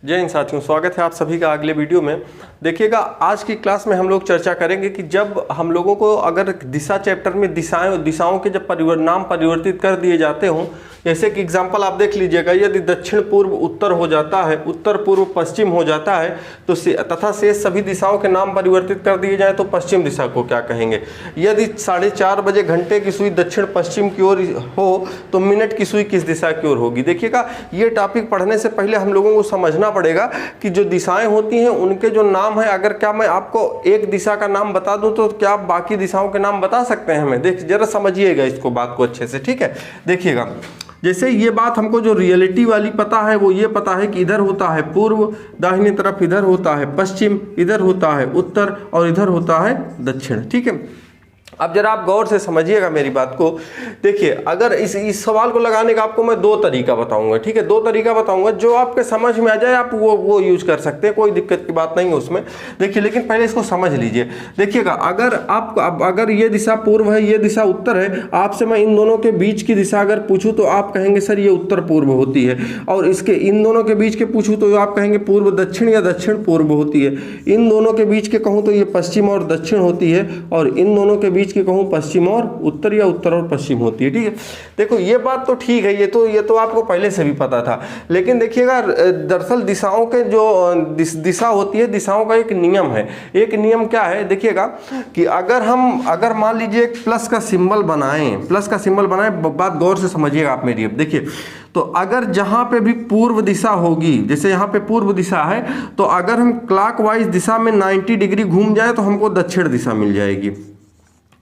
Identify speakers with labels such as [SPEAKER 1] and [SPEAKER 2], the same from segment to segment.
[SPEAKER 1] जय हिंद साथियों, स्वागत है आप सभी का अगले वीडियो में। देखिएगा, आज की क्लास में हम लोग चर्चा करेंगे कि जब हम लोगों को अगर दिशा चैप्टर में दिशाओं के जब नाम परिवर्तित कर दिए जाते हों, जैसे कि एग्जाम्पल आप देख लीजिएगा, यदि दक्षिण पूर्व उत्तर हो जाता है, उत्तर पूर्व पश्चिम हो जाता है तो तथा शेष सभी दिशाओं के नाम परिवर्तित कर दिए जाए तो पश्चिम दिशा को क्या कहेंगे। यदि 4:30 बजे घंटे की सुई दक्षिण पश्चिम की ओर हो तो मिनट की सुई किस दिशा की ओर होगी। देखिएगा, ये टॉपिक पढ़ने से पहले हम लोगों को समझना पड़ेगा कि जो दिशाएं होती हैं उनके जो नाम है, अगर क्या मैं आपको एक दिशा का नाम बता दूं तो क्या आप बाकी दिशाओं के नाम बता सकते हैं हमें। देख जरा समझिएगा इसको, बात को अच्छे से, ठीक है। देखिएगा, जैसे ये बात हमको जो रियलिटी वाली पता है वो ये पता है कि इधर होता है पूर्व, दाहिनी तरफ इधर होता है पश्चिम, इधर होता है उत्तर और इधर होता है दक्षिण, ठीक है। अब जरा आप गौर से समझिएगा मेरी बात को। देखिए, अगर इस सवाल को लगाने का आपको मैं दो तरीका बताऊंगा, ठीक है। दो तरीका बताऊंगा, जो आपके समझ में आ जाए आप वो यूज कर सकते हैं, कोई दिक्कत की बात नहीं है उसमें। देखिए, लेकिन पहले इसको समझ लीजिए। देखिएगा, अगर ये दिशा पूर्व है, ये दिशा उत्तर है, आपसे मैं इन दोनों के बीच की दिशा अगर पूछूं तो आप कहेंगे सर ये उत्तर पूर्व होती है, और इसके इन दोनों के बीच के पूछूं तो आप कहेंगे पूर्व दक्षिण या दक्षिण पूर्व होती है। इन दोनों के बीच के कहूँ तो ये पश्चिम और दक्षिण होती है, और इन दोनों के बीच की कहूं पश्चिम और उत्तर या उत्तर और पश्चिम होती है, ठीक है। देखो, ये बात तो ठीक है, ये तो आपको पहले से भी पता था। लेकिन देखिएगा, दरअसल दिशाओं के जो दिशा होती है, दिशाओं का एक नियम है। एक नियम क्या है, देखिएगा कि अगर मान लीजिए एक प्लस का सिंबल बनाएं, बात गौर से समझिएगा आप मेरी। अब देखिए, तो अगर जहां पे भी पूर्व दिशा होगी, जैसे यहाँ पे पूर्व दिशा है, तो अगर हम क्लॉकवाइज दिशा में 90 डिग्री घूम जाए तो हमको दक्षिण दिशा मिल जाएगी।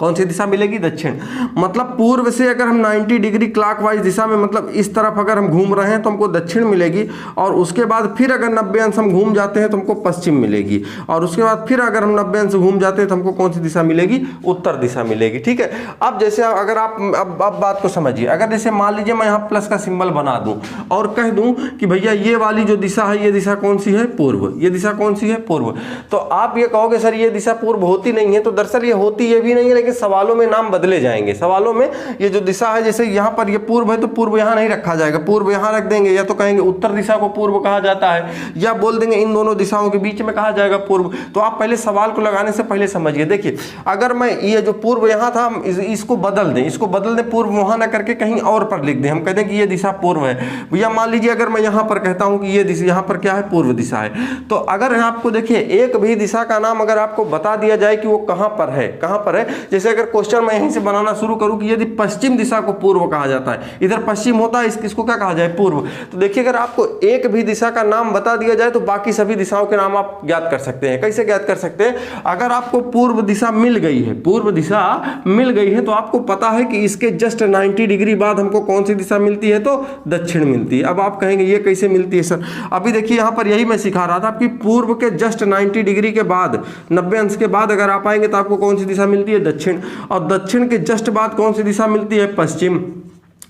[SPEAKER 1] कौन सी दिशा मिलेगी? दक्षिण। मतलब पूर्व से अगर हम 90 डिग्री क्लॉकवाइज दिशा में, मतलब इस तरफ अगर हम घूम रहे हैं तो हमको दक्षिण मिलेगी, और उसके बाद फिर अगर 90 अंश हम घूम जाते हैं तो हमको पश्चिम मिलेगी, और उसके बाद फिर अगर हम 90 अंश घूम जाते हैं तो हमको कौन सी दिशा मिलेगी? उत्तर दिशा मिलेगी, ठीक है। अब जैसे अगर आप अब बात को समझिए, अगर जैसे मान लीजिए मैं यहाँ प्लस का सिंबल बना दूं और कह दूं कि भैया ये वाली जो दिशा है, ये दिशा कौन सी है? पूर्व। ये दिशा कौन सी है? पूर्व। तो आप ये कहोगे सर ये दिशा पूर्व होती नहीं है, तो दरअसल ये होती ये भी नहीं है, लेकिन सवालों में नाम बदले जाएंगे। सवालों में ये जो दिशा है, जैसे यहाँ पर ये पूर्व है तो पूर्व यहाँ नहीं रखा जाएगा, पूर्व यहाँ रख देंगे, या तो कहेंगे उत्तर दिशा को पूर्व कहा जाता है, या बोल देंगे इन दोनों दिशाओं के बीच में कहा जाएगा पूर्व। तो आप पहले सवाल को लगाने से पहले समझिए। देखिए, अगर मैं ये जो पूर्व यहाँ था, इसको बदल दें, पूर्व वहां ना करके कहीं और पर लिख दें, हम कहते हैं कि ये दिशा पूर्व है। भैया मान लीजिए अगर मैं यहाँ पर कहता हूँ कि ये दिशा यहाँ पर क्या है? पूर्व दिशा है। तो अगर आपको देखिए एक भी दिशा का नाम अगर आपको बता दिया जाए कि वो कहाँ पर है, जैसे अगर क्वेश्चन मैं यहीं से बनाना शुरू करूं कि यदि पश्चिम दिशा को पूर्व कहा जाता है, इधर पश्चिम होता है, इसको क्या कहा जाए? पूर्व। तो देखिए, अगर आपको एक भी दिशा का नाम बता दिया जाए तो बाकी सभी दिशाओं के नाम आप ज्ञात कर सकते हैं। कैसे ज्ञात कर सकते हैं? अगर आपको पूर्व दिशा मिल गई है, तो आपको पता है कि इसके जस्ट 90 डिग्री बाद हमको कौन सी दिशा मिलती है? तो दक्षिण मिलती है। अब आप कहेंगे ये कैसे मिलती है सर? अभी देखिए, यहाँ पर यही मैं सिखा रहा था कि पूर्व के जस्ट 90 डिग्री के बाद, 90 अंश के बाद अगर आप आएंगे तो आपको कौन सी दिशा मिलती है? दक्षिण। और दक्षिण के जस्ट बाद कौन सी दिशा मिलती है? पश्चिम।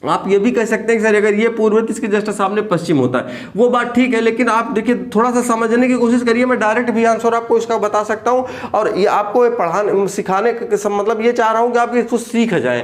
[SPEAKER 1] आप ये भी कह सकते हैं कि सर अगर ये पूर्व है तो इसके जस्ट सामने पश्चिम होता है, वो बात ठीक है। लेकिन आप देखिए, थोड़ा सा समझने की कोशिश करिए। मैं डायरेक्ट भी आंसर आपको इसका बता सकता हूं, और ये आपको पढ़ाने सिखाने का मतलब ये चाह रहा हूं कि आप इसको सीख जाएं,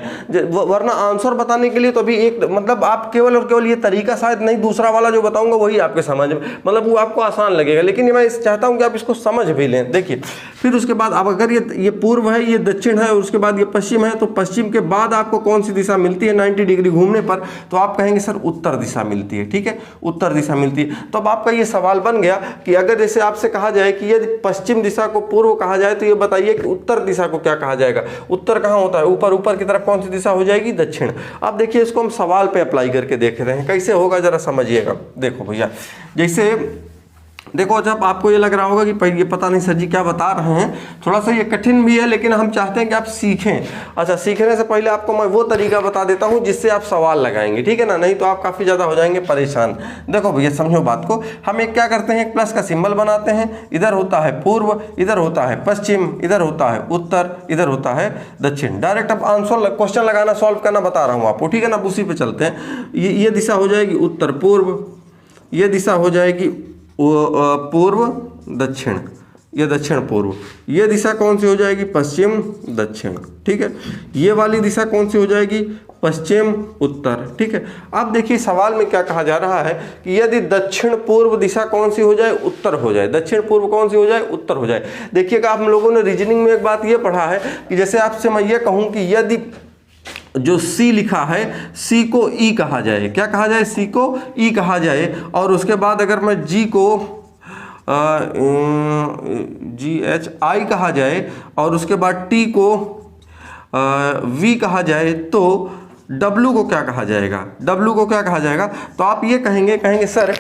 [SPEAKER 1] वरना आंसर बताने के लिए तो अभी एक मतलब आप केवल और केवल ये तरीका शायद नहीं, दूसरा वाला जो बताऊंगा वही आपके समझ में, मतलब वो आपको आसान लगेगा, लेकिन मैं चाहता हूँ कि आप इसको समझ भी लें। देखिए, फिर उसके बाद अब अगर ये पूर्व है, ये दक्षिण है, और उसके बाद ये पश्चिम है, तो पश्चिम के बाद आपको कौन सी दिशा मिलती है 90 डिग्री घूमने पर? तो आप कहेंगे सर उत्तर दिशा मिलती है, ठीक है, उत्तर दिशा मिलती है। तो अब आपका ये सवाल बन गया कि अगर जैसे आपसे कहा जाए कि यदि पश्चिम दिशा को पूर्व कहा जाए तो ये बताइए कि उत्तर दिशा को क्या कहा जाएगा? उत्तर कहाँ होता है? ऊपर की तरफ कौन सी दिशा हो जाएगी? दक्षिण। अब देखिए, इसको हम सवाल पे अप्लाई करके देख रहे हैं, कैसे होगा जरा समझिएगा। देखो भैया, जैसे देखो, जब आपको ये लग रहा होगा कि ये पता नहीं सर जी क्या बता रहे हैं, थोड़ा सा ये कठिन भी है, लेकिन हम चाहते हैं कि आप सीखें। अच्छा, सीखने से पहले आपको मैं वो तरीका बता देता हूं जिससे आप सवाल लगाएंगे, ठीक है ना, नहीं तो आप काफ़ी ज़्यादा हो जाएंगे परेशान। देखो भैया, समझो बात को। हम एक क्या करते हैं, एक प्लस का सिंबल बनाते हैं, इधर होता है पूर्व, इधर होता है पश्चिम, इधर होता है उत्तर, इधर होता है दक्षिण। डायरेक्ट अब आंसर क्वेश्चन लगाना, सॉल्व करना बता रहा हूँ आपको, ठीक है ना। उसी पे चलते हैं। ये दिशा हो जाएगी उत्तर पूर्व, ये दिशा हो जाएगी पूर्व दक्षिण, ये दक्षिण पूर्व। ये दिशा कौन सी हो जाएगी? पश्चिम दक्षिण। ठीक है, ये वाली दिशा कौन सी हो जाएगी? पश्चिम उत्तर। ठीक है, अब देखिए सवाल में क्या कहा जा रहा है कि यदि दक्षिण पूर्व दिशा कौन सी हो जाए? उत्तर हो जाए। दक्षिण पूर्व कौन सी हो जाए? उत्तर हो जाए। देखिएगा हम लोगों ने रीजनिंग में एक बात ये पढ़ा है कि जैसे आपसे मैं ये कहूँ कि यदि जो सी लिखा है, सी को ई कहा जाए, क्या कहा जाए? सी को ई कहा जाए, और उसके बाद अगर मैं जी को GHI कहा जाए और उसके बाद टी को V कहा जाए, तो W को क्या कहा जाएगा? W को क्या कहा जाएगा? तो आप ये कहेंगे सर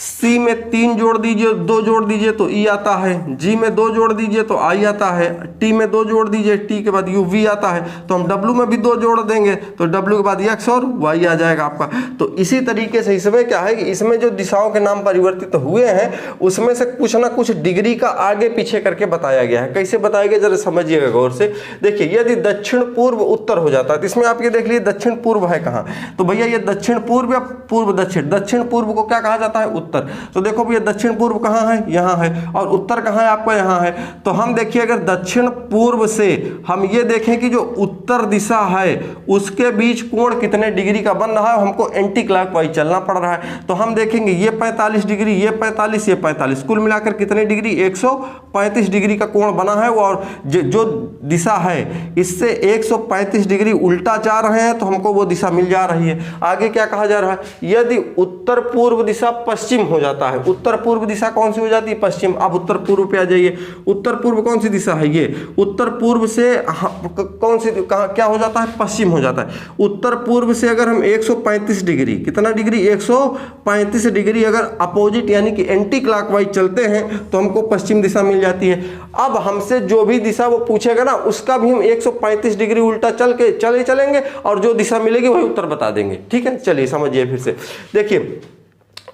[SPEAKER 1] C में 3 जोड़ दीजिए, 2 जोड़ दीजिए तो E आता है, G में 2 जोड़ दीजिए तो I आता है, T में 2 जोड़ दीजिए, T के बाद V आता है, तो हम W में भी 2 जोड़ देंगे तो W के बाद X और Y आ जाएगा आपका। तो इसी तरीके से इसमें क्या है कि इसमें जो दिशाओं के नाम परिवर्तित हुए हैं उसमें से कुछ ना कुछ डिग्री का आगे पीछे करके बताया गया है। कैसे बताया गया जरा समझिएगा गौर से। देखिए यदि दक्षिण पूर्व उत्तर हो जाता है तो इसमें आप ये देख लीजिए दक्षिण पूर्व है कहाँ, तो भैया ये दक्षिण पूर्व या पूर्व दक्षिण, दक्षिण पूर्व को क्या कहा जाता है? उत्तर। तो देखो भैया दक्षिण पूर्व कहाँ है? यहाँ है, और उत्तर कहाँ है आपका? यहाँ है। तो हम देखिए अगर दक्षिण पूर्व से हम ये देखें कि जो उत्तर दिशा है उसके बीच कोण कितने डिग्री का बन रहा है, हमको एंटी क्लॉकवाइज चलना पड़ रहा है। तो हम देखेंगे ये 45 डिग्री, ये 45, ये 45, कुल मिलाकर कितने डिग्री? 135 डिग्री का कोण बना है। और जो दिशा है इससे 135 डिग्री उल्टा जा रहे हैं तो हमको वो दिशा मिल जा रही है। आगे क्या कहा जा रहा है? यदि उत्तर पूर्व दिशा पश्चिम हो जाता है, उत्तर पूर्व दिशा कौन सी हो जाती है? पश्चिम। अब उत्तर पूर्व पे आ जाइए, उत्तर पूर्व कौन सी दिशा है? ये उत्तर पूर्व से कौन सी क्या हो जाता है? पश्चिम हो जाता है। उत्तर पूर्व से अगर हम 135 डिग्री, कितना डिग्री? 135 डिग्री अगर अपोजिट यानी कि एंटी क्लॉकवाइज चलते हैं तो हमको पश्चिम दिशा मिल जाती है। अब हमसे जो भी दिशा वो पूछेगा ना उसका भी हम 135 डिग्री उल्टा चलेंगे और जो दिशा मिलेगी वही उत्तर बता देंगे। ठीक है, चलिए समझिए फिर से। देखिए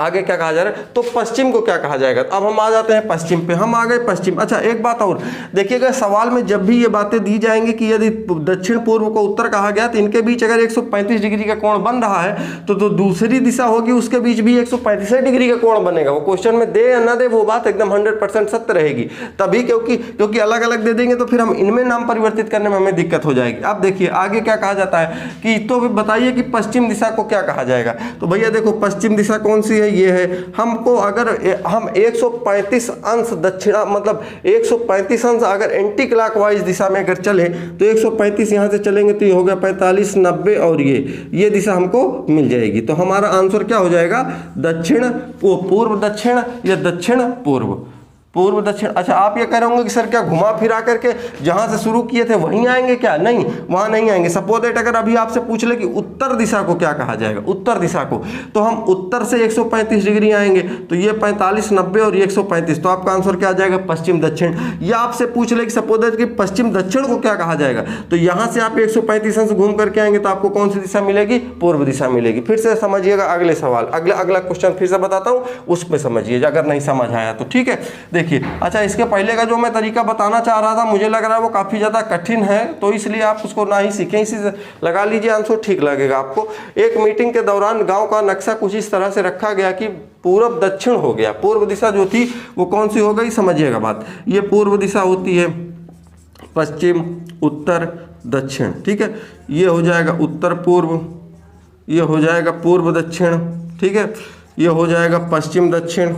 [SPEAKER 1] आगे क्या कहा जा रहा है, तो पश्चिम को क्या कहा जाएगा? अब हम आ जाते हैं पश्चिम पे, हम आ गए पश्चिम। अच्छा एक बात और देखिएगा, सवाल में जब भी ये बातें दी जाएंगी कि यदि दक्षिण पूर्व को उत्तर कहा गया तो इनके बीच अगर 135 डिग्री का कोण बन रहा है तो दूसरी दिशा होगी उसके बीच भी 135 डिग्री का कोण बनेगा। वो क्वेश्चन में दे या ना दे वो बात एकदम 100% सत्य रहेगी तभी, क्योंकि अलग अलग दे देंगे तो फिर हम इनमें नाम परिवर्तित करने में हमें दिक्कत हो जाएगी। अब देखिए आगे क्या कहा जाता है कि तो बताइए कि पश्चिम दिशा को क्या कहा जाएगा? तो भैया देखो पश्चिम दिशा कौन सी है? ये है। हमको अगर हम 135 अंश दक्षिणा मतलब 135 अंश अगर एंटी क्लॉकवाइज दिशा में अगर चले तो 135 यहां से चलेंगे तो ये हो गया 45, 90 और ये दिशा हमको मिल जाएगी। तो हमारा आंसर क्या हो जाएगा? दक्षिण पूर्व दक्षिण या दक्षिण पूर्व, पूर्व दक्षिण। अच्छा आप ये कह रहे होंगे कि सर क्या घुमा फिरा करके जहां से शुरू किए थे वहीं आएंगे क्या? नहीं, वहां नहीं आएंगे। सपोज दैट अगर अभी आपसे पूछ ले कि उत्तर दिशा को क्या कहा जाएगा, उत्तर दिशा को, तो हम उत्तर से 135 डिग्री आएंगे तो ये 45, 90 और ये 135, तो आपका आंसर क्या आ जाएगा? पश्चिम दक्षिण। या आपसे पूछ ले कि सपोज दैट कि पश्चिम दक्षिण को क्या कहा जाएगा, तो यहां से आप 135 अंश घूम करके आएंगे तो आपको कौन सी दिशा मिलेगी? पूर्व दिशा मिलेगी। फिर से समझिएगा अगले सवाल, अगला क्वेश्चन फिर से बताता हूं, उसमें समझिए अगर नहीं समझ आया तो। ठीक है, देखिए अच्छा इसके पहले का जो मैं तरीका बताना चाह रहा था मुझे लग रहा है वो काफ़ी ज़्यादा कठिन है, तो इसलिए आप उसको ना ही सीखें, इसी लगा लीजिए आंसर ठीक लगेगा आपको। एक मीटिंग के दौरान गांव का नक्शा कुछ इस तरह से रखा गया कि पूर्व दक्षिण हो गया। पूर्व दिशा जो थी वो कौन सी हो गई? समझिएगा बात, ये पूर्व दिशा होती है, पश्चिम, उत्तर, दक्षिण। ठीक है, ये हो जाएगा उत्तर पूर्व, ये हो जाएगा पूर्व दक्षिण, ठीक है, ये हो जाएगा पश्चिम दक्षिण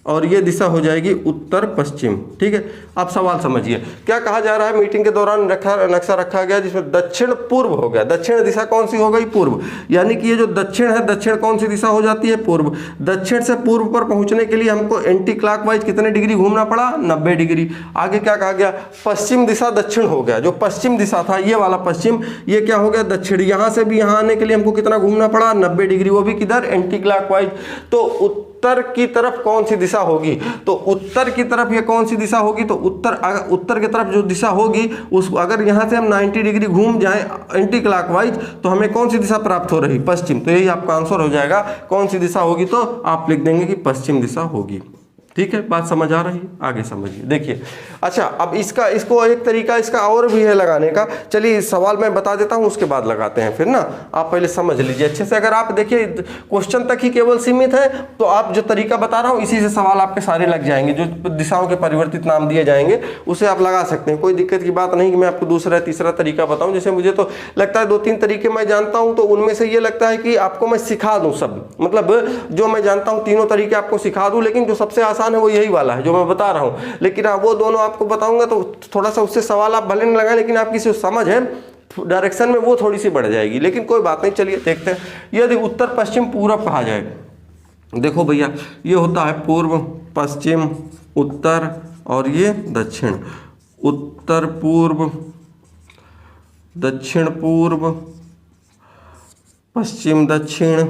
[SPEAKER 1] और ये दिशा हो जाएगी उत्तर पश्चिम। ठीक है, अब सवाल समझिए क्या कहा जा रहा है। मीटिंग के दौरान नक्शा रखा गया जिसमें दक्षिण पूर्व हो गया। दक्षिण दिशा कौन सी हो गई? पूर्व। यानी कि ये जो दक्षिण है, दक्षिण कौन सी दिशा हो जाती है? पूर्व। दक्षिण से पूर्व पर पहुंचने के लिए हमको एंटी क्लॉकवाइज कितने डिग्री घूमना पड़ा? 90 डिग्री। आगे क्या कहा गया? पश्चिम दिशा दक्षिण हो गया। जो पश्चिम दिशा था ये वाला पश्चिम, ये क्या हो गया? दक्षिण। यहाँ से भी यहाँ आने के लिए हमको कितना घूमना पड़ा? 90 डिग्री, वो भी किधर? Anti clockwise. तो उत्तर की तरफ कौन सी दिशा होगी? तो उत्तर की तरफ ये कौन सी दिशा होगी? तो उत्तर की तरफ जो दिशा होगी उस अगर यहाँ से हम 90 डिग्री घूम जाएं एंटी क्लॉकवाइज तो हमें कौन सी दिशा प्राप्त हो रही? पश्चिम। तो यही आपका आंसर हो जाएगा। कौन सी दिशा होगी? तो आप लिख देंगे कि पश्चिम दिशा होगी। ठीक है, बात समझ आ रही है? आगे समझिए, देखिए। अच्छा, अब इसको एक तरीका इसका और भी है लगाने का। चलिए सवाल मैं बता देता हूँ, उसके बाद लगाते हैं फिर ना। आप पहले समझ लीजिए अच्छे से। अगर आप देखिए क्वेश्चन तक ही केवल सीमित है तो आप जो तरीका बता रहा हूँ इसी से सवाल आपके सारे लग जाएंगे। जो दिशाओं के परिवर्तित नाम दिए जाएंगे उसे आप लगा सकते हैं, कोई दिक्कत की बात नहीं कि मैं आपको दूसरा तीसरा तरीका बताऊँ। जैसे मुझे तो लगता है 2-3 तरीके मैं जानता हूँ, तो उनमें से ये लगता है कि आपको मैं सिखा दूँ सब, मतलब जो मैं जानता हूँ तीनों तरीके आपको सिखा दूँ, लेकिन जो सबसे आसान है वो यही वाला है जो मैं बता रहा हूँ। लेकिन वो दोनों आपको बताऊंगा तो थोड़ा सा उससे सवाल आप भले नहीं लगाएं, लेकिन आपकी जो समझ है डायरेक्शन में वो थोड़ी सी बढ़ जाएगी, लेकिन कोई बात नहीं। चलिए देखते हैं। यदि उत्तर पश्चिम पूरब कहा जाए, देखो भैया ये होता है पूर्व पश्चिम उत्तर और ये दक्षिण। उत्तर पूर्व, दक्षिण पूर्व, पश्चिम दक्षिण,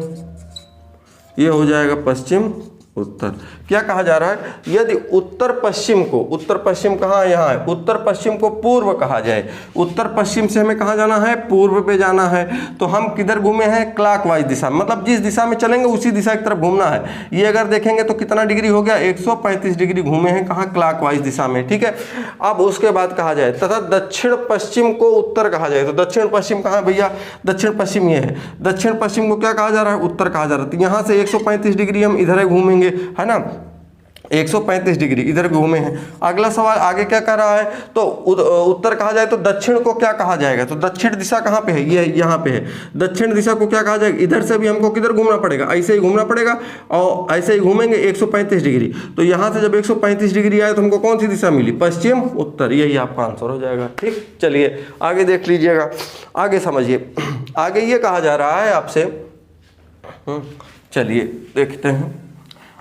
[SPEAKER 1] ये हो जाएगा पश्चिम उत्तर। क्या कहा जा रहा है? यदि उत्तर पश्चिम को, उत्तर पश्चिम कहाँ है? यहाँ है। उत्तर पश्चिम को पूर्व कहा जाए, उत्तर पश्चिम से हमें कहाँ जाना है? पूर्व पे जाना है। तो हम किधर घूमे हैं? क्लॉकवाइज दिशा, मतलब जिस दिशा में चलेंगे उसी दिशा की तरफ घूमना है। ये अगर देखेंगे तो कितना डिग्री हो गया? 135 डिग्री घूमे हैं। कहाँ? क्लॉकवाइज दिशा में, ठीक है। अब उसके बाद कहा जाए तथा दक्षिण पश्चिम को उत्तर कहा जाए, तो दक्षिण पश्चिम कहाँ है भैया? दक्षिण पश्चिम ये है। दक्षिण पश्चिम को क्या कहा जा रहा है? उत्तर कहा जा रहा है। तो यहाँ से 135 डिग्री हम इधर घूमेंगे, है ना, 135 डिग्री इधर घूमे हैं। अगला सवाल आगे क्या कर रहा है? तो उत्तर कहा जाए तो दक्षिण को क्या कहा जाएगा? तो दक्षिण दिशा कहाँ पे है? ये यहाँ पे है। दक्षिण दिशा को क्या कहा जाएगा? इधर से भी हमको किधर घूमना पड़ेगा? ऐसे ही घूमना पड़ेगा और ऐसे ही घूमेंगे 135 डिग्री। तो यहाँ से जब 135 डिग्री आए तो हमको कौन सी दिशा मिली? पश्चिम उत्तर। यही आपका आंसर हो जाएगा। ठीक, चलिए आगे देख लीजिएगा, आगे समझिए। आगे ये कहा जा रहा है आपसे, चलिए देखते हैं।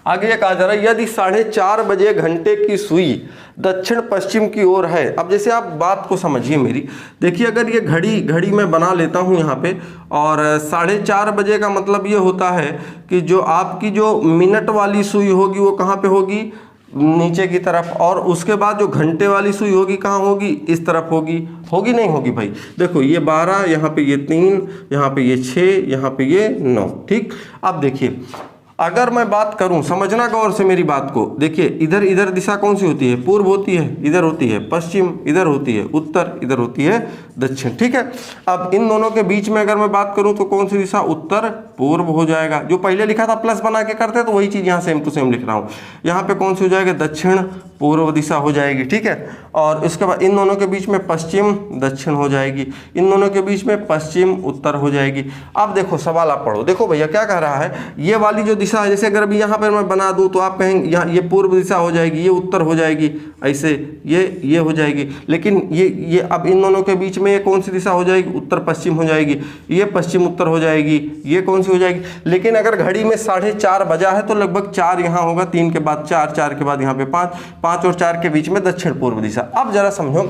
[SPEAKER 1] आगे ये कहा जा रहा है यदि 4:30 बजे घंटे की सुई दक्षिण पश्चिम की ओर है। अब जैसे आप बात को समझिए मेरी, देखिए अगर ये घड़ी मैं बना लेता हूँ यहाँ पे, और 4:30 बजे का मतलब ये होता है कि जो आपकी जो मिनट वाली सुई होगी वो कहाँ पे होगी? नीचे की तरफ। और उसके बाद जो घंटे वाली सुई होगी कहाँ होगी? इस तरफ होगी। होगी नहीं होगी भाई? देखो ये 12, यहाँ पे ये 3, यहाँ पे ये 6, यहाँ पे ये 9। ठीक, अब देखिए अगर मैं बात करूं, समझना गौर से मेरी बात को। देखिए इधर दिशा कौन सी होती है? पूर्व होती है, इधर होती है पश्चिम, इधर होती है उत्तर, इधर होती है दक्षिण। ठीक है, अब इन दोनों के बीच में अगर मैं बात करूं तो कौन सी दिशा? उत्तर पूर्व हो जाएगा। जो पहले लिखा था प्लस बना के करते तो वही चीज यहाँ सेम टू सेम लिख रहा हूँ। यहाँ पे कौन सी हो जाएगा? दक्षिण पूर्व दिशा हो जाएगी। ठीक है, और इसके बाद इन दोनों के बीच में पश्चिम दक्षिण हो जाएगी, इन दोनों के बीच में पश्चिम उत्तर हो जाएगी। अब देखो सवाल आप पढ़ो, देखो भैया क्या कह रहा है? ये वाली जो दिशा है, जैसे अगर अभी यहाँ पर मैं बना दूं तो आप कहेंगे यहाँ ये पूर्व दिशा हो जाएगी, ये उत्तर हो जाएगी, ऐसे ये हो जाएगी। लेकिन ये अब इन दोनों के बीच में ये कौन सी दिशा हो जाएगी? उत्तर पश्चिम हो जाएगी। ये पश्चिम उत्तर हो जाएगी, ये कौन सी हो जाएगी? लेकिन अगर घड़ी में 4:30 बजा है तो लगभग 4 यहाँ होगा, 3 के बाद 4, 4 के बाद यहाँ पे 5, 5 और 4 के बीच में दक्षिण पूर्व दिशा। अब जरा समझो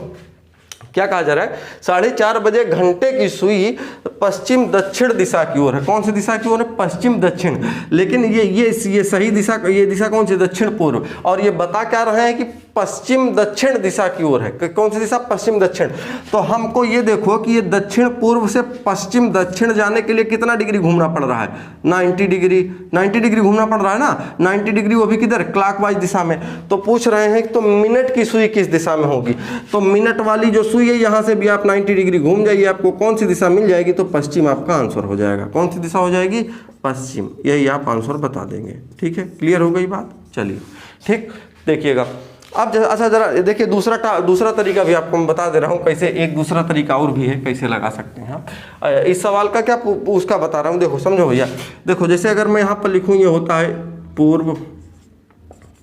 [SPEAKER 1] क्या कहा जा रहा है? 4:30 बजे घंटे की सुई पश्चिम दक्षिण दिशा की ओर है। कौन सी दिशा की ओर है? पश्चिम दक्षिण। लेकिन ये सही दिशा, ये दिशा कौन सी? दक्षिण पूर्व। और ये बता क्या रहे हैं कि पश्चिम दक्षिण दिशा की ओर है। कौन सी दिशा? पश्चिम दक्षिण। तो हमको ये देखो कि ये दक्षिण पूर्व से पश्चिम दक्षिण जाने के लिए कितना डिग्री घूमना पड़ रहा है? 90 डिग्री। 90 डिग्री घूमना पड़ रहा है ना, 90 डिग्री, वो भी किधर? क्लॉकवाइज दिशा में। तो पूछ रहे हैं कि तो मिनट की सुई किस दिशा में होगी? तो मिनट वाली जो सुई है यहाँ से भी आप 90 डिग्री घूम जाइए, आपको कौन सी दिशा मिल जाएगी? तो पश्चिम आपका आंसर हो जाएगा। कौन सी दिशा हो जाएगी? पश्चिम। यही आप आंसर बता देंगे। ठीक है, क्लियर हो गई बात? चलिए ठीक, देखिएगा अब। अच्छा जरा देखिए दूसरा तरीका भी आपको मैं बता दे रहा हूँ कैसे। एक दूसरा तरीका और भी है कैसे लगा सकते हैं आप। इस सवाल का क्या उसका बता रहा हूँ, देखो समझो भैया। देखो जैसे अगर मैं यहाँ पर लिखूँ, ये होता है पूर्व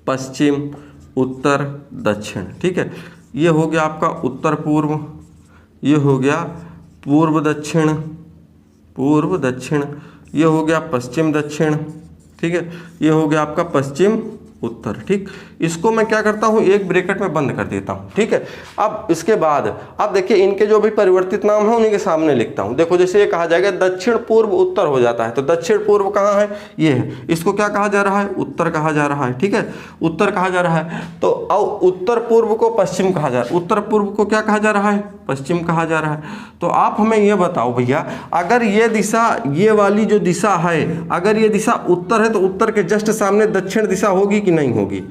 [SPEAKER 1] पश्चिम उत्तर दक्षिण। ठीक है, ये हो गया आपका उत्तर पूर्व, ये हो गया पूर्व दक्षिण, ये हो गया पश्चिम दक्षिण। ठीक है, ये हो गया आपका पश्चिम उत्तर। ठीक, इसको मैं क्या करता हूँ? एक ब्रैकेट में बंद कर देता हूँ। ठीक है, अब इसके बाद अब देखिए इनके जो भी परिवर्तित नाम है उन्हीं के सामने लिखता हूँ। देखो जैसे ये कहा जाएगा दक्षिण पूर्व उत्तर हो जाता है, तो दक्षिण पूर्व कहाँ है? ये है। इसको क्या कहा जा रहा है? उत्तर कहा जा रहा है। ठीक है, उत्तर कहा जा रहा है। तो उत्तर पूर्व को पश्चिम कहा जा रहा है, उत्तर पूर्व को क्या कहा जा रहा है? पश्चिम कहा जा रहा है। तो आप हमें ये बताओ भैया, अगर ये दिशा, ये वाली जो दिशा है, अगर ये दिशा उत्तर है तो उत्तर के जस्ट सामने दक्षिण दिशा होगी कि नहीं होगी?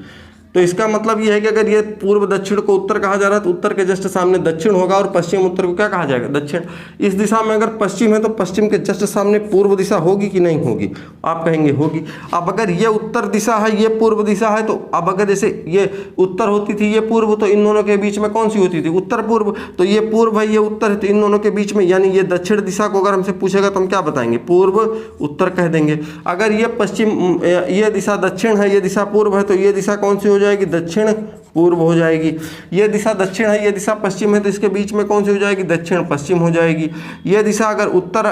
[SPEAKER 1] तो इसका मतलब ये है कि अगर ये पूर्व दक्षिण को उत्तर कहा जा रहा है तो उत्तर के जस्ट सामने दक्षिण होगा, और पश्चिम उत्तर को क्या कहा जाएगा, दक्षिण। इस दिशा में अगर पश्चिम है तो पश्चिम के जस्ट सामने पूर्व दिशा होगी कि नहीं होगी, आप कहेंगे होगी। अब अगर ये उत्तर दिशा है, ये पूर्व दिशा है, तो अब अगर जैसे ये उत्तर होती थी, ये पूर्व, तो इन दोनों के बीच में कौन सी होती थी, उत्तर पूर्व। तो ये पूर्व है, ये उत्तर है, तो इन दोनों के बीच में यानी ये दक्षिण दिशा को अगर हमसे पूछेगा तो हम क्या बताएंगे, पूर्व उत्तर कह देंगे। अगर ये पश्चिम, ये दिशा दक्षिण है, ये दिशा पूर्व है, तो ये दिशा कौन सी हो जाएगी, दक्षिण पूर्व हो जाएगी। ये दिशा दक्षिण है, ये दिशा पश्चिम है, तो इसके बीच में कौन सी हो जाएगी, दक्षिण पश्चिम हो जाएगी। ये दिशा अगर उत्तर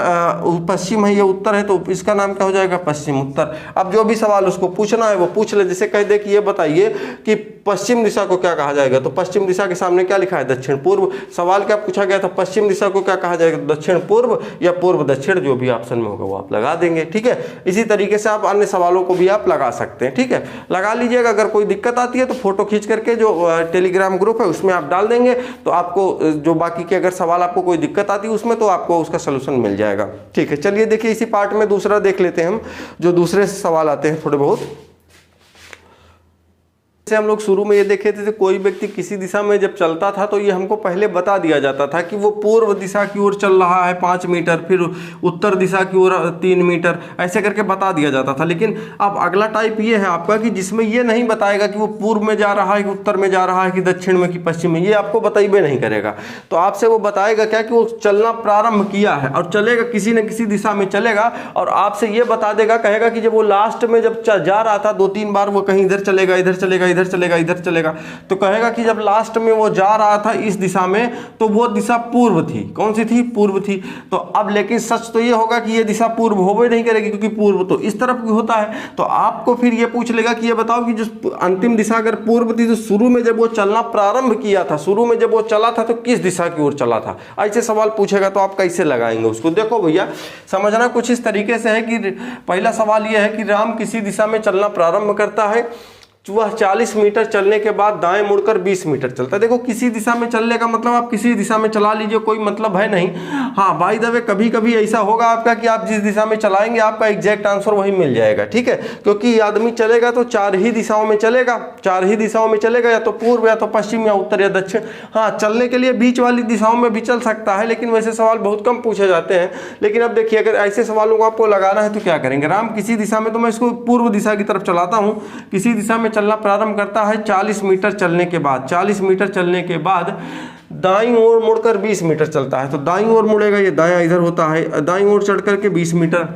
[SPEAKER 1] पश्चिम है, ये उत्तर है, तो इसका नाम क्या हो जाएगा, पश्चिम उत्तर। अब जो भी सवाल उसको पूछना है वो पूछ ले। जैसे कह दे कि ये बताइए कि पश्चिम दिशा को क्या कहा जाएगा, तो पश्चिम दिशा के सामने क्या लिखा है, दक्षिण पूर्व। सवाल क्या पूछा गया था, पश्चिम दिशा को क्या कहा जाएगा, दक्षिण पूर्व या पूर्व दक्षिण, जो भी ऑप्शन में होगा वो आप लगा देंगे। ठीक है, इसी तरीके से आप अन्य सवालों को भी आप लगा सकते हैं। ठीक है, लगा लीजिएगा। अगर कोई दिक्कत आती है तो फोटो खींच करके जो टेलीग्राम ग्रुप है उसमें आप डाल देंगे, तो आपको जो बाकी के अगर सवाल आपको कोई दिक्कत आती है उसमें, तो आपको उसका सलूशन मिल जाएगा। ठीक है, चलिए देखिए इसी पार्ट में दूसरा देख लेते हैं हम, जो दूसरे सवाल आते हैं थोड़े बहुत। जैसे हम लोग शुरू में ये देखे थे, कोई व्यक्ति किसी दिशा में जब चलता था तो ये हमको पहले बता दिया जाता था कि वो पूर्व दिशा की ओर चल रहा है 5 मीटर, फिर उत्तर दिशा की ओर 3 मीटर, ऐसे करके बता दिया जाता था। लेकिन अब अगला टाइप ये है आपका कि जिसमें ये नहीं बताएगा कि वो पूर्व में जा रहा है कि उत्तर में जा रहा है कि दक्षिण में कि पश्चिम में, ये आपको बताइए नहीं करेगा। तो आपसे वो बताएगा क्या कि वो चलना प्रारंभ किया है और चलेगा, किसी न किसी दिशा में चलेगा, और आपसे ये बता देगा, कहेगा कि जब वो लास्ट में जब जा रहा था 2-3 बार वो कहीं इधर चलेगा, इधर चलेगा, इधर चलेगा, इधर चलेगा, तो कहेगा कि जब लास्ट में वो जा रहा था इस दिशा में तो वो दिशा पूर्व थी। कौन सी थी, पूर्व थी। तो अब लेकिन सच तो ये होगा कि ये दिशा पूर्व होवे नहीं करेगी, क्योंकि पूर्व तो इस तरफ की होता है। तो आपको फिर ये पूछ लेगा कि ये बताओ कि जो अंतिम दिशा अगर पूर्व थी तो शुरू में जब वो चलना प्रारंभ किया था, शुरू में जब वो चला था तो किस दिशा की ओर चला था। ऐसे सवाल पूछेगा तो आप कैसे लगाएंगे उसको। देखो भैया, समझना कुछ इस तरीके से है कि पहला सवाल यह है कि राम किसी दिशा में चलना प्रारंभ करता है, वह 40 मीटर चलने के बाद दाएं मुड़कर 20 मीटर चलता है। देखो किसी दिशा में चलने का मतलब आप किसी दिशा में चला लीजिए, कोई मतलब है नहीं। हाँ, बाय द वे कभी कभी ऐसा होगा आपका कि आप जिस दिशा में चलाएंगे आपका एग्जैक्ट आंसर वही मिल जाएगा। ठीक है, क्योंकि आदमी चलेगा तो 4 ही दिशाओं में चलेगा, 4 ही दिशाओं में चलेगा, या तो पूर्व या तो पश्चिम या उत्तर या दक्षिण। हाँ, चलने के लिए बीच वाली दिशाओं में भी चल सकता है, लेकिन वैसे सवाल बहुत कम पूछे जाते हैं। लेकिन अब देखिए, अगर ऐसे सवालों को आपको लगाना है तो क्या करेंगे, राम किसी दिशा में, तो मैं इसको पूर्व दिशा की तरफ चलाता हूँ। किसी दिशा में चलना प्रारंभ करता है 40 मीटर चलने के बाद, 40 मीटर चलने के बाद दाईं ओर मुड़कर 20 मीटर चलता है। तो दाईं ओर मुड़ेगा, ये दायां इधर होता है, दाईं ओर चढ़ करके 20 मीटर,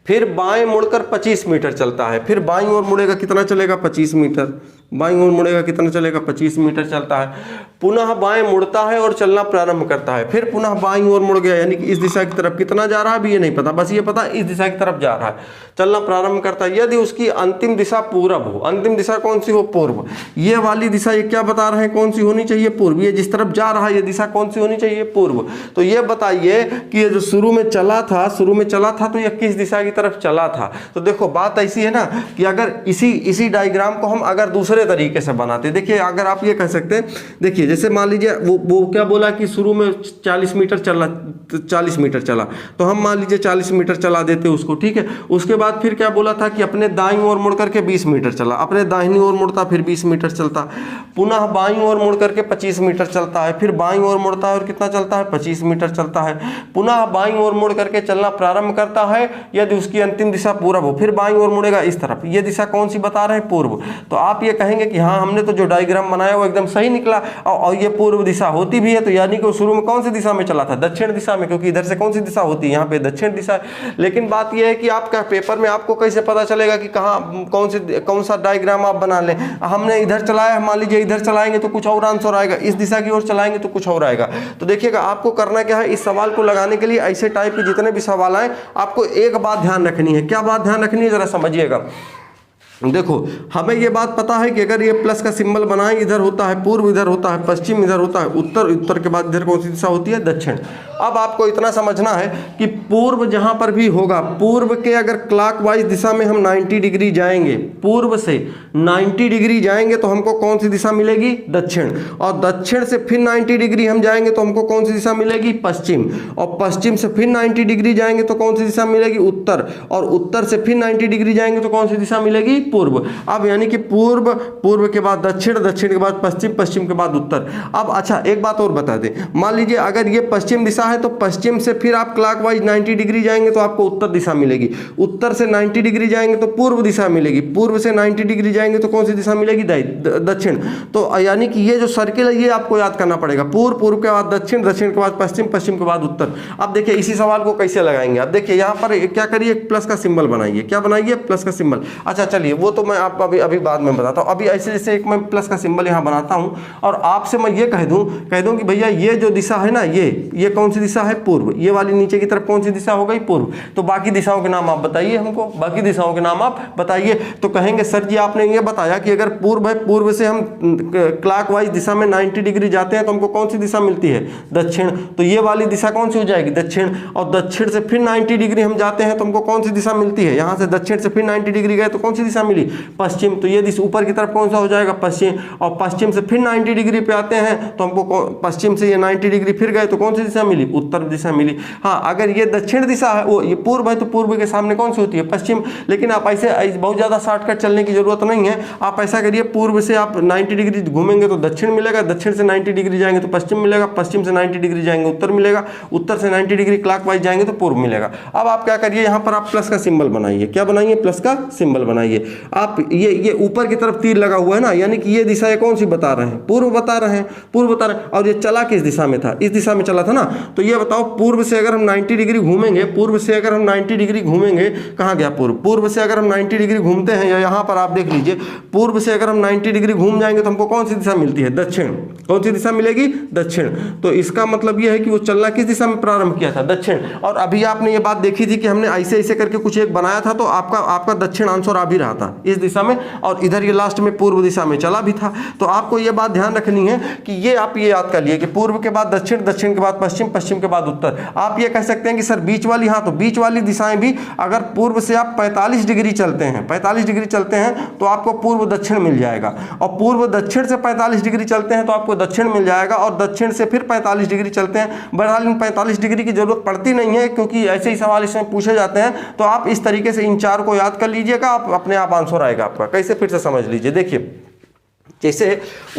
[SPEAKER 1] फिर बाएं मुड़कर 25 मीटर चलता है, फिर बाईं ओर मुड़ेगा, कितना चलेगा, 25 मीटर, बाईं ओर मुड़ेगा, कितना चलेगा, 25 मीटर चलता है। पुनः बाएं मुड़ता है और चलना प्रारंभ करता है, फिर पुनः बाईं ओर मुड़ गया, यानी कि इस दिशा की तरफ। कितना जा रहा है भी ये नहीं पता, बस ये पता इस दिशा की तरफ जा रहा है, चलना प्रारंभ करता है। यदि उसकी अंतिम दिशा पूरब हो, अंतिम दिशा कौन सी हो, पूर्व, ये वाली दिशा ये क्या बता रहे हैं, कौन सी होनी चाहिए, पूर्व। ये जिस तरफ जा रहा है ये दिशा कौन सी होनी चाहिए, पूर्व। तो ये बताइए कि ये जो शुरू में चला था तो ये किस दिशा की तरफ चला था। तो देखो बात ऐसी है ना कि अगर इसी डायग्राम को हम अगर दूसरे तरीके से बनाते, देखिए अगर आप ये कह सकते हैं, देखिए जैसे मान लीजिए वो क्या बोला कि शुरू में 40 मीटर चला, तो हम मान लीजिए 40 मीटर चला देते उसको। ठीक है, उसके बाद फिर क्या बोला था कि अपने दाईं ओर मुड़ करके 20 मीटर चला, अपने दाहिनी ओर मुड़ता फिर 20 मीटर चलता, पुनः बाईं ओर मुड़ करके 25 मीटर चलता है, फिर बाईं ओर मुड़ता है और कितना चलता है, 25 मीटर चलता है, पुनः बाईं ओर मुड़ करके चलना प्रारंभ करता है। यदि उसकी अंतिम दिशा पूर्व हो, फिर बाईं ओर मुड़ेगा इस तरफ, ये दिशा कौन सी बता रहे हैं, पूर्व। तो आप ये कहेंगे कि हाँ, हमने तो जो डायग्राम बनाया वो एकदम सही निकला, और ये पूर्व दिशा होती भी है, तो यानी कि शुरू में कौन सी दिशा में चला था, दक्षिण दिशा में, क्योंकि इधर से कौन सी दिशा होती है, यहाँ पे दक्षिण दिशा है। लेकिन बात यह है कि आपका पेपर में आपको कैसे पता चलेगा कि कहाँ कौन सा डायग्राम आप बना लें। हमने इधर चलाया, मान लीजिए इधर चलाएंगे तो कुछ और आंसर आएगा, इस दिशा की ओर चलाएंगे तो कुछ और आएगा। तो देखिएगा, आपको करना क्या है, इस सवाल को लगाने के लिए ऐसे टाइप के जितने भी सवाल आए, आपको एक बात ध्यान रखनी है। क्या बात ध्यान रखनी है, जरा समझिएगा। देखो, हमें ये बात पता है कि अगर ये प्लस का सिंबल बनाएं, इधर होता है पूर्व, इधर होता है पश्चिम, इधर होता है उत्तर, उत्तर के बाद इधर कौन सी दिशा होती है, दक्षिण। अब आपको इतना समझना है कि पूर्व जहां पर भी होगा, पूर्व के अगर क्लॉकवाइज दिशा में हम 90 डिग्री जाएंगे, पूर्व से 90 डिग्री जाएंगे तो हमको कौन सी दिशा मिलेगी? दक्षिण। और दक्षिण से फिर 90 डिग्री हम जाएंगे तो हमको कौन सी दिशा मिलेगी? पश्चिम। और पश्चिम से फिर 90 डिग्री जाएंगे तो कौन सी दिशा मिलेगी? उत्तर। और उत्तर से फिर 90 डिग्री जाएंगे तो कौन सी दिशा मिलेगी? पूर्व। अब यानी कि पूर्व, पूर्व के बाद दक्षिण, दक्षिण के बाद पश्चिम, पश्चिम के बाद उत्तर। अब अच्छा एक बात और बता दें, मान लीजिए अगर ये पश्चिम दिशा है तो पश्चिम से फिर आप क्लॉकवाइज 90 डिग्री जाएंगे तो आपको उत्तर दिशा मिलेगी। उत्तर से 90 डिग्री जाएंगे तो पूर्व दिशा मिलेगी। पूर्व से 90 डिग्री जाएंगे तो कौन सी दिशा मिलेगी? दक्षिण। तो यानी कि ये जो सर्किल है ये आपको याद करना पड़ेगा। पूर्व, पूर्व के बाद दक्षिण, दक्षिण के बाद पश्चिम, पश्चिम के बाद उत्तर। अब देखिए इसी सवाल को कैसे लगाएंगे। अब देखिए यहाँ पर क्या करिए, प्लस का सिंबल बनाइए। क्या बनाइए? प्लस का सिंबल। अच्छा चलिए वो तो मैं आपको अभी बाद में बताता हूँ। अभी ऐसे जैसे एक मैं प्लस का सिंबल यहाँ बनाता हूँ और आपसे मैं ये कह दूँ कि भैया ये जो दिशा है ना, ये कौन सी दिशा है? पूर्व। ये वाली नीचे की तरफ कौन सी दिशा हो गई? पूर्व। तो बाकी दिशाओं के नाम आप बताइए हमको, बाकी दिशाओं के नाम आप बताइए। तो कहेंगे सर जी आपने ये बताया कि अगर पूर्व है, पूर्व से हम क्लॉकवाइज दिशा में 90 डिग्री जाते हैं तो हमको कौन सी दिशा मिलती है? दक्षिण। तो ये वाली दिशा कौन सी हो जाएगी? दक्षिण। और दक्षिण से फिर 90 डिग्री हम जाते हैं तो हमको कौन सी दिशा मिलती है? यहाँ से दक्षिण से फिर 90 डिग्री गए तो कौन सी दिशा मिली? पश्चिम। तो ये दिशा ऊपर की तरफ कौन सा हो जाएगा? पश्चिम। और पश्चिम से फिर 90 डिग्री पे आते हैं तो हमको पश्चिम से ये 90 डिग्री फिर गए तो कौन सी दिशा मिली? उत्तर दिशा मिली। हाँ, अगर ये दक्षिण दिशा है, वो ये पूर्व है तो पूर्व के सामने कौन सी होती है? पश्चिम। लेकिन आप ऐसे बहुत ज़्यादा शॉर्टकट चलने की जरूरत नहीं है। आप ऐसा करिए, पूर्व से आप 90 डिग्री घूमेंगे तो दक्षिण मिलेगा, दक्षिण से 90 डिग्री जाएंगे तो पश्चिम मिलेगा, पश्चिम से 90 डिग्री जाएंगे उत्तर मिलेगा, उत्तर से 90 डिग्री क्लॉकवाइज जाएंगे तो पूर्व मिलेगा। अब आप क्या करिए, यहाँ पर आप प्लस का सिंबल बनाइए। क्या बनाइए? प्लस का सिंबल बनाइए। आप ये ऊपर की तरफ तीर लगा हुआ है ना, यानी कि ये दिशा ये कौन सी बता रहे हैं? पूर्व बता रहे हैं, पूर्व बता रहे हैं। और ये चला किस दिशा में था? इस दिशा में चला था ना। तो ये बताओ, पूर्व से अगर हम 90 डिग्री घूमेंगे, पूर्व से अगर हम 90 डिग्री घूमेंगे, कहाँ गया पूर्व? पूर्व से अगर हम 90 डिग्री घूमते हैं, या यहाँ पर आप देख लीजिए, पूर्व से अगर हम 90 डिग्री घूम जाएंगे तो हमको कौन सी दिशा मिलती है? दक्षिण। कौन सी दिशा मिलेगी? दक्षिण। तो इसका मतलब यह है कि वो चलना किस दिशा में प्रारंभ किया था? दक्षिण। और अभी आपने ये बात देखी थी कि हमने ऐसे ऐसे करके कुछ एक बनाया था तो आपका दक्षिण आंसर आ भी रहा था इस दिशा में, और इधर ये लास्ट में पूर्व दिशा में चला भी था। तो आपको ये बात ध्यान रखनी है कि ये आप ये याद कर लिए कि पूर्व के बाद दक्षिण, दक्षिण के बाद पश्चिम, पश्चिम के बाद उत्तर। आप ये कह सकते हैं कि सर बीच वाली, हाँ तो बीच वाली दिशाएं भी, अगर पूर्व से आप 45 डिग्री चलते हैं, 45 डिग्री चलते हैं तो आपको पूर्व दक्षिण मिल जाएगा, और पूर्व दक्षिण से 45 डिग्री चलते हैं तो आपको दक्षिण मिल जाएगा, और दक्षिण से फिर 45 डिग्री चलते हैं। बहरहाल इन 45 डिग्री की जरूरत पड़ती नहीं है क्योंकि ऐसे ही सवाल इसमें पूछे जाते हैं। तो आप इस तरीके से इन चार को याद कर लीजिएगा, आप अपने आप आंसर आएगा आपका। कैसे? फिर से समझ लीजिए। देखिए जैसे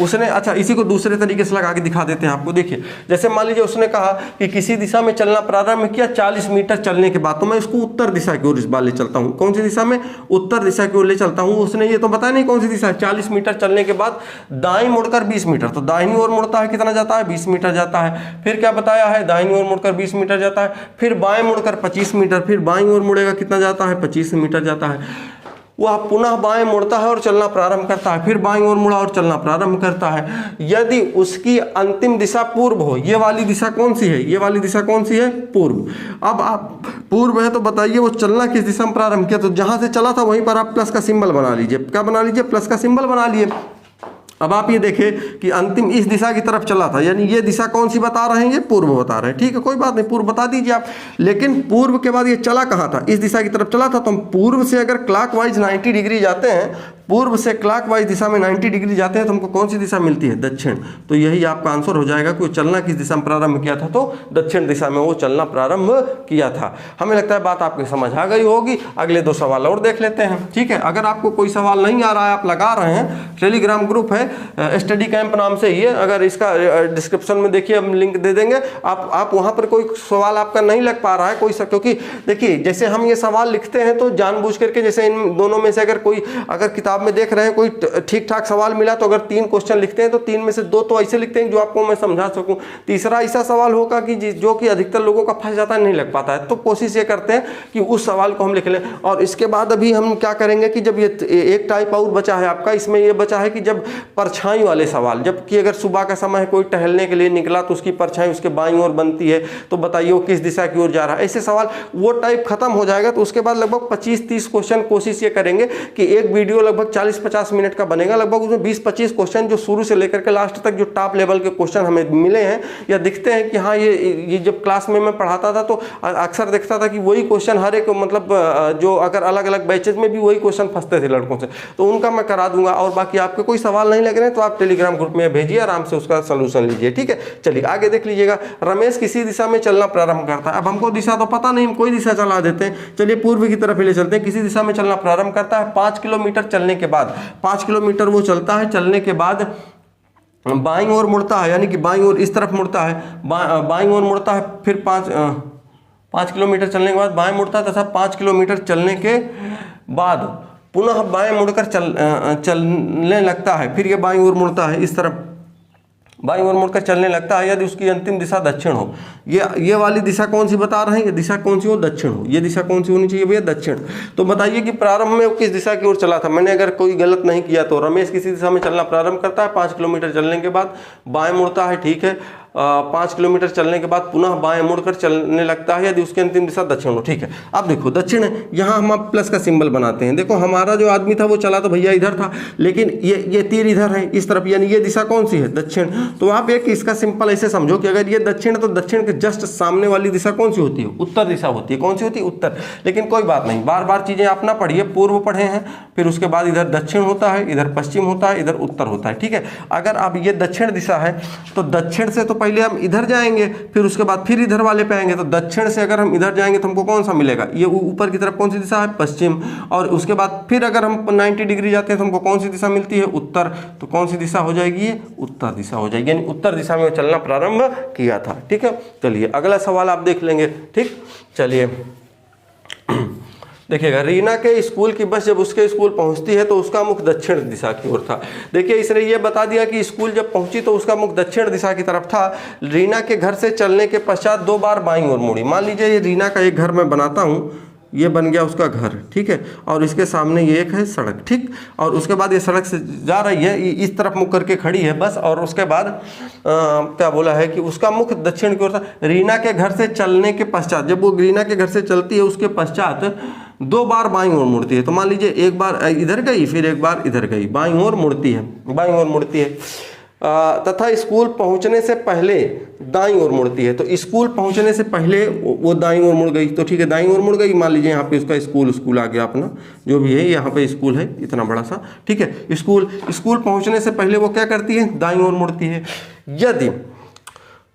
[SPEAKER 1] उसने, अच्छा इसी को दूसरे तरीके से लगा के दिखा देते हैं आपको। देखिए जैसे मान लीजिए उसने कहा कि किसी दिशा में चलना प्रारंभ किया 40 मीटर चलने के बाद, तो मैं इसको उत्तर दिशा की ओर इस बार ले चलता हूँ। कौन सी दिशा में? उत्तर दिशा की ओर ले चलता हूँ। उसने ये तो बताया नहीं कौन सी दिशा है। 40 मीटर चलने के बाद दाईं मुड़कर 20 मीटर, तो दाहिनी ओर मुड़ता है, कितना जाता है? 20 मीटर जाता है। फिर क्या बताया है? दाहिनी ओर मुड़कर 20 मीटर जाता है। फिर बाएं मुड़कर 25 मीटर, फिर बाईं ओर मुड़ेगा, कितना जाता है? 25 मीटर जाता है। वह पुनः बाएं मुड़ता है और चलना प्रारंभ करता है, फिर बाईं ओर मुड़ा और चलना प्रारंभ करता है। यदि उसकी अंतिम दिशा पूर्व हो, ये वाली दिशा कौन सी है? ये वाली दिशा कौन सी है? पूर्व। अब आप पूर्व है तो बताइए वो चलना किस दिशा में प्रारंभ किया? तो जहां से चला था वहीं पर आप प्लस का सिंबल बना लीजिए। क्या बना लीजिए? प्लस का सिंबल बना लिए। अब आप ये देखें कि अंतिम इस दिशा की तरफ चला था, यानी ये दिशा कौन सी बता रहे हैं? ये पूर्व बता रहे हैं। ठीक है, कोई बात नहीं, पूर्व बता दीजिए आप। लेकिन पूर्व के बाद ये चला कहाँ था? इस दिशा की तरफ चला था। तो हम पूर्व से अगर क्लॉकवाइज 90 डिग्री जाते हैं, पूर्व से क्लॉकवाइज दिशा में 90 डिग्री जाते हैं तो हमको कौन सी दिशा मिलती है? दक्षिण। तो यही आपका आंसर हो जाएगा कि वो चलना किस दिशा में प्रारंभ किया था? तो दक्षिण दिशा में वो चलना प्रारंभ किया था। हमें लगता है बात आपकी समझ आ गई होगी। अगले 2 सवाल और देख लेते हैं। ठीक है, अगर आपको कोई सवाल नहीं आ रहा है, आप लगा रहे हैं, टेलीग्राम ग्रुप है स्टडी कैंप नाम से ही है, अगर इसका डिस्क्रिप्शन में देखिए हम लिंक दे देंगे। आप वहाँ पर कोई सवाल आपका नहीं लग पा रहा है कोई क्योंकि देखिए जैसे हम ये सवाल लिखते हैं तो जानबूझ करके, जैसे इन दोनों में से अगर किताब में देख रहे हैं कोई ठीक ठाक सवाल मिला तो अगर 3 क्वेश्चन लिखते हैं तो 3 में से 2 तो ऐसे लिखते हैं जो आपको मैं समझा सकूं, तीसरा ऐसा सवाल होगा कि जो कि अधिकतर लोगों का फंस जाता है, नहीं लग पाता है। तो कोशिश ये करते हैं कि उस सवाल को हम लिख लें। और इसके बाद अभी हम क्या करेंगे कि जब ये एक टाइप और बचा है आपका, इसमें ये बचा है कि जब परछाई वाले सवाल, जबकि अगर सुबह का समय है, कोई टहलने के लिए निकला तो उसकी परछाई उसके बाईं ओर बनती है, तो बताइए वो किस दिशा की ओर जा रहा है। ऐसे सवाल वो टाइप खत्म हो जाएगा तो उसके बाद लगभग 25-30 क्वेश्चन कोशिश ये करेंगे कि एक वीडियो लगभग लगभग 40-50 मिनट का बनेगा। लगभग उसमें 20-25 क्वेश्चन जो शुरू से लेकर के लास्ट तक जो टॉप लेवल के क्वेश्चन हमें मिले हैं या दिखते हैं कि हाँ ये जब क्लास में मैं पढ़ाता था तो अक्सर देखता था कि वही क्वेश्चन हर एक मतलब जो अगर अलग अलग बैचेज में भी वही क्वेश्चन फंसते थे लड़कों से, तो उनका मैं करा दूंगा। और बाकी आपके कोई सवाल नहीं लग रहे हैं तो आप टेलीग्राम ग्रुप में भेजिए, आराम से उसका सोल्यूशन लीजिए। ठीक है, चलिए आगे देख लीजिएगा। रमेश किसी दिशा में चलना प्रारंभ करता है। अब हमको दिशा तो पता नहीं, हम कोई दिशा चला देते हैं। चलिए पूर्व की तरफ ले चलते हैं। किसी दिशा में चलना प्रारंभ करता है 5 किलोमीटर चलने के बाद। 5 किलोमीटर वो चलता है, चलने के बाद बाईं ओर मुड़ता है, यानी कि बाईं ओर इस तरफ मुड़ता है, बाईं ओर मुड़ता है, फिर 5 किलोमीटर चलने के बाद बाएं मुड़ता है तथा 5 किलोमीटर चलने के बाद पुनः बाएं मुड़कर चलने लगता है। फिर ये बाईं ओर मुड़ता है, इस तरफ बाईं ओर मुड़कर चलने लगता है यदि उसकी अंतिम दिशा दक्षिण हो। ये वाली दिशा कौन सी बता रहे हैं, ये दिशा कौन सी हो, दक्षिण हो। ये दिशा कौन सी होनी चाहिए भैया, दक्षिण। तो बताइए कि प्रारंभ में वो किस दिशा की ओर चला था। मैंने अगर कोई गलत नहीं किया तो रमेश किसी दिशा में चलना प्रारंभ करता है, 5 किलोमीटर चलने के बाद बाएं मुड़ता है, ठीक है। 5 किलोमीटर चलने के बाद पुनः बाएं मुड़कर चलने लगता है यदि उसकी अंतिम दिशा दक्षिण हो, ठीक है। अब देखो दक्षिण है, यहाँ हम अब प्लस का सिंबल बनाते हैं। देखो हमारा जो आदमी था वो चला तो भैया इधर था, लेकिन ये तीर इधर है इस तरफ, यानी ये दिशा कौन सी है, दक्षिण। तो आप एक इसका सिंपल ऐसे समझो कि अगर ये दक्षिण है तो दक्षिण के जस्ट सामने वाली दिशा कौन सी होती है, उत्तर दिशा होती है। कौन सी होती है, उत्तर। लेकिन कोई बात नहीं, बार बार चीजें आप ना पढ़िए, पूर्व पढ़े हैं, फिर उसके बाद इधर दक्षिण होता है, इधर पश्चिम होता है, इधर उत्तर होता है, ठीक है। अगर अब ये दक्षिण दिशा है तो दक्षिण से तो पहले हम इधर जाएंगे, फिर उसके बाद फिर इधर वाले पे आएंगे। तो दक्षिण से अगर हम इधर जाएंगे तो हमको कौन सा मिलेगा, ये ऊपर की तरफ कौन सी दिशा है, पश्चिम। और उसके बाद फिर अगर हम 90 डिग्री जाते हैं तो हमको कौन सी दिशा मिलती है, उत्तर। तो कौन सी दिशा हो जाएगी, ये उत्तर दिशा हो जाएगी, यानी उत्तर दिशा में चलना प्रारंभ किया था, ठीक है। चलिए अगला सवाल आप देख लेंगे, ठीक। चलिए देखिएगा, रीना के स्कूल की बस जब उसके स्कूल पहुंचती है तो उसका मुख दक्षिण दिशा की ओर था। देखिए इसने ये बता दिया कि स्कूल जब पहुंची तो उसका मुख दक्षिण दिशा की तरफ था। रीना के घर से चलने के पश्चात 2 बार बाईं ओर मुड़ी। मान लीजिए ये रीना का एक घर मैं बनाता हूँ, ये बन गया उसका घर, ठीक है। और इसके सामने ये एक है सड़क, ठीक। और उसके बाद ये सड़क से जा रही है, इस तरफ मुख करके खड़ी है बस। और उसके बाद क्या बोला है कि उसका मुख दक्षिण की ओर था। रीना के घर से चलने के पश्चात, जब वो रीना के घर से चलती है उसके पश्चात 2 बार बाईं ओर मुड़ती है। तो मान लीजिए एक बार इधर गई, फिर एक बार इधर गई, बाईं ओर मुड़ती है, बाईं ओर मुड़ती है। तथा स्कूल पहुंचने से पहले दाईं ओर मुड़ती है। तो स्कूल पहुंचने से पहले वो दाईं ओर मुड़ गई, तो ठीक है, दाईं ओर मुड़ गई। मान लीजिए यहाँ पे उसका स्कूल आ गया अपना, जो भी है यहाँ पे स्कूल है इतना बड़ा सा, ठीक है। स्कूल पहुंचने से पहले वो क्या करती है, दाईं ओर मुड़ती है। यदि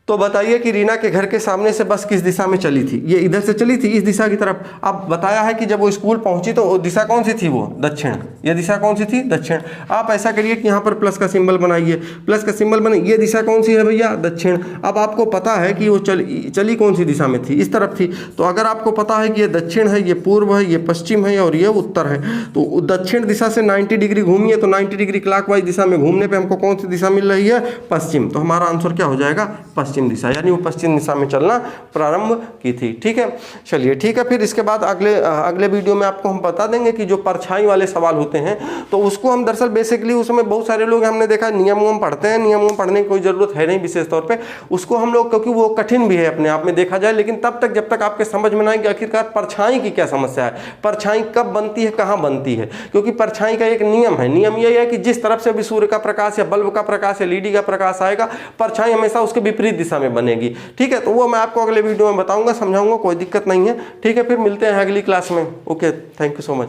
[SPEAKER 1] तो बताइए कि रीना के घर के सामने से बस किस दिशा में चली थी, ये इधर से चली थी इस दिशा की तरफ। अब बताया है कि जब वो स्कूल पहुंची तो वो दिशा कौन सी थी, वो दक्षिण। ये दिशा कौन सी थी, दक्षिण। आप ऐसा करिए कि यहाँ पर प्लस का सिंबल बनाइए, प्लस का सिंबल बने। ये दिशा कौन सी है भैया, दक्षिण। अब आपको पता है कि वो चली कौन सी दिशा में थी, इस तरफ थी। तो अगर आपको पता है कि ये दक्षिण है, ये पूर्व है, ये पश्चिम है और ये उत्तर है, तो दक्षिण दिशा से 90 डिग्री घूमिए तो 90 डिग्री क्लॉकवाइज दिशा में घूमने पर हमको कौन सी दिशा मिल रही है, पश्चिम। तो हमारा आंसर क्या हो जाएगा, पश्चिम दिशा, यानी वो पश्चिम दिशा में चलना प्रारंभ की थी, ठीक है। चलिए ठीक है, फिर इसके बाद अगले वीडियो में आपको हम बता देंगे कि जो परछाई वाले सवाल होते हैं तो उसको हम दरअसल बेसिकली उसमें बहुत सारे लोग हमने देखा नियम पढ़ते हैं, नियम पढ़ने की कोई जरूरत है नहीं विशेष तौर पे उसको हम लोग, क्योंकि वो कठिन भी है अपने आप में देखा जाए। लेकिन तब तक जब तक आपके समझ में ना आए कि आखिरकार परछाई की क्या समस्या है, परछाई कब बनती है, कहाँ बनती है। क्योंकि परछाई का एक नियम है, नियम यही है कि जिस तरफ से भी सूर्य का प्रकाश या बल्ब का प्रकाश या लीडी का प्रकाश आएगा, परछाई हमेशा उसके विपरीत दिशा में बनेगी, ठीक है। तो वो मैं आपको अगले वीडियो में बताऊंगा, समझाऊंगा, कोई दिक्कत नहीं है, ठीक है। फिर मिलते हैं अगली क्लास में। Okay, thank you so much.